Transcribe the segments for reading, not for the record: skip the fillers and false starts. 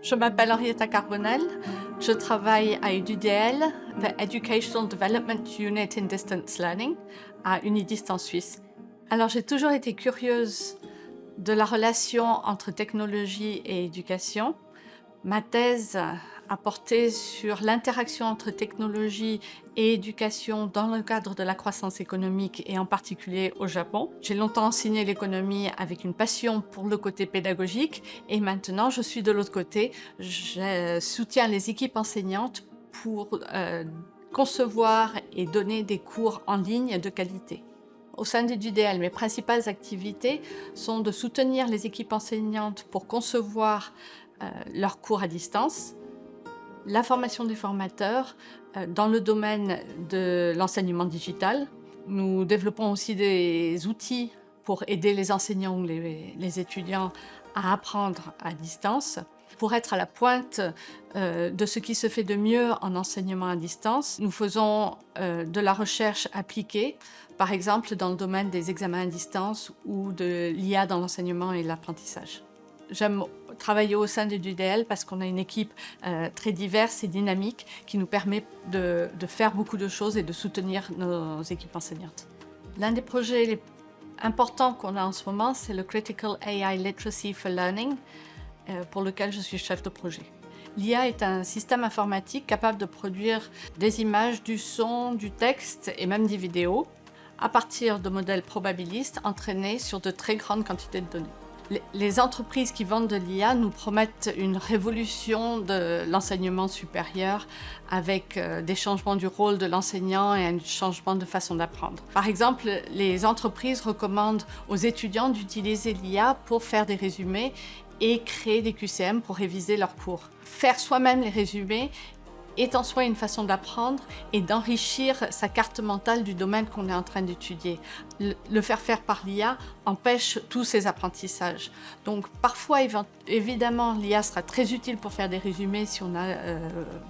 Je m'appelle Henrietta Carbonel, je travaille à EduDL, the Educational Development Unit in Distance Learning, à Unidist en Suisse. Alors j'ai toujours été curieuse de la relation entre technologie et éducation. Ma thèse a porté sur l'interaction entre technologie et éducation dans le cadre de la croissance économique et en particulier au Japon. J'ai longtemps enseigné l'économie avec une passion pour le côté pédagogique et maintenant je suis de l'autre côté. Je soutiens les équipes enseignantes pour concevoir et donner des cours en ligne de qualité. Au sein d'EduDL, mes principales activités sont de soutenir les équipes enseignantes pour concevoir leurs cours à distance, la formation des formateurs dans le domaine de l'enseignement digital. Nous développons aussi des outils pour aider les enseignants ou les étudiants à apprendre à distance. Pour être à la pointe de ce qui se fait de mieux en enseignement à distance, nous faisons de la recherche appliquée, par exemple dans le domaine des examens à distance ou de l'IA dans l'enseignement et l'apprentissage. J'aime travailler au sein d'EduDL parce qu'on a une équipe très diverse et dynamique qui nous permet de faire beaucoup de choses et de soutenir nos équipes enseignantes. L'un des projets les importants qu'on a en ce moment, c'est le Critical AI Literacy for Learning, pour lequel je suis chef de projet. L'IA est un système informatique capable de produire des images, du son, du texte et même des vidéos à partir de modèles probabilistes entraînés sur de très grandes quantités de données. Les entreprises qui vendent de l'IA nous promettent une révolution de l'enseignement supérieur avec des changements du rôle de l'enseignant et un changement de façon d'apprendre. Par exemple, les entreprises recommandent aux étudiants d'utiliser l'IA pour faire des résumés et créer des QCM pour réviser leurs cours. Faire soi-même les résumés est en soi une façon d'apprendre et d'enrichir sa carte mentale du domaine qu'on est en train d'étudier. Le faire faire par l'IA empêche tous ces apprentissages. Donc parfois, évidemment, l'IA sera très utile pour faire des résumés si on a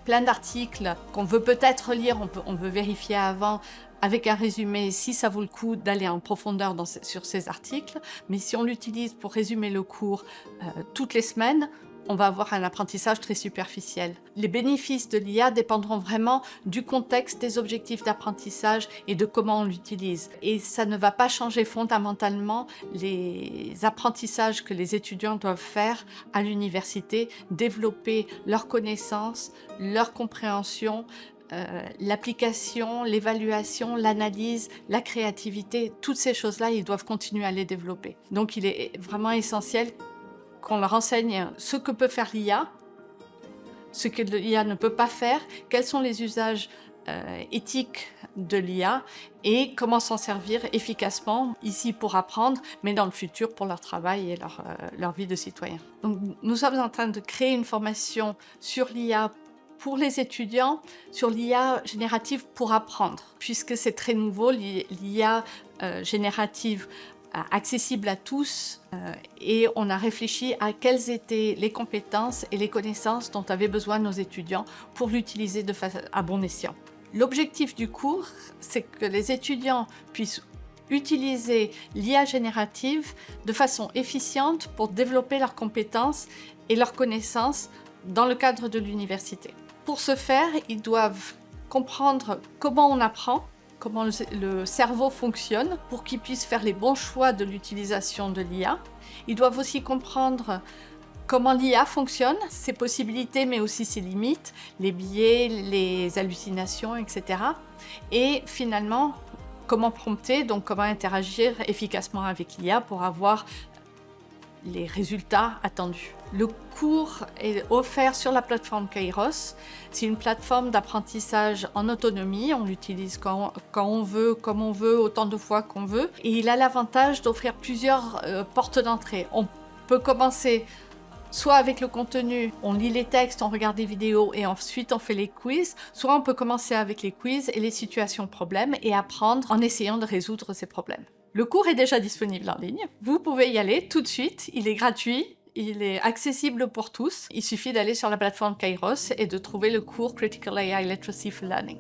plein d'articles qu'on veut peut-être lire, on veut vérifier avant avec un résumé si ça vaut le coup d'aller en profondeur sur ces articles. Mais si on l'utilise pour résumer le cours toutes les semaines, on va avoir un apprentissage très superficiel. Les bénéfices de l'IA dépendront vraiment du contexte, des objectifs d'apprentissage et de comment on l'utilise. Et ça ne va pas changer fondamentalement les apprentissages que les étudiants doivent faire à l'université, développer leurs connaissances, leur compréhension, l'application, l'évaluation, l'analyse, la créativité, toutes ces choses-là, ils doivent continuer à les développer. Donc il est vraiment essentiel qu'on leur enseigne ce que peut faire l'IA, ce que l'IA ne peut pas faire, quels sont les usages éthiques de l'IA et comment s'en servir efficacement ici pour apprendre, mais dans le futur pour leur travail et leur vie de citoyen. Donc, nous sommes en train de créer une formation sur l'IA pour les étudiants, sur l'IA générative pour apprendre, puisque c'est très nouveau, l'IA générative accessible à tous et on a réfléchi à quelles étaient les compétences et les connaissances dont avaient besoin nos étudiants pour l'utiliser à bon escient. L'objectif du cours, c'est que les étudiants puissent utiliser l'IA générative de façon efficiente pour développer leurs compétences et leurs connaissances dans le cadre de l'université. Pour ce faire, ils doivent comprendre comment on apprend, comment le cerveau fonctionne pour qu'ils puissent faire les bons choix de l'utilisation de l'IA. Ils doivent aussi comprendre comment l'IA fonctionne, ses possibilités mais aussi ses limites, les biais, les hallucinations, etc. Et finalement, comment prompter, donc comment interagir efficacement avec l'IA pour avoir les résultats attendus. Le cours est offert sur la plateforme Kairos. C'est une plateforme d'apprentissage en autonomie. On l'utilise quand on veut, comme on veut, autant de fois qu'on veut. Et il a l'avantage d'offrir plusieurs portes d'entrée. On peut commencer soit avec le contenu, on lit les textes, on regarde des vidéos et ensuite on fait les quiz. Soit on peut commencer avec les quiz et les situations problèmes et apprendre en essayant de résoudre ces problèmes. Le cours est déjà disponible en ligne. Vous pouvez y aller tout de suite. Il est gratuit. Il est accessible pour tous. Il suffit d'aller sur la plateforme Kairos et de trouver le cours Critical AI Literacy for Learning.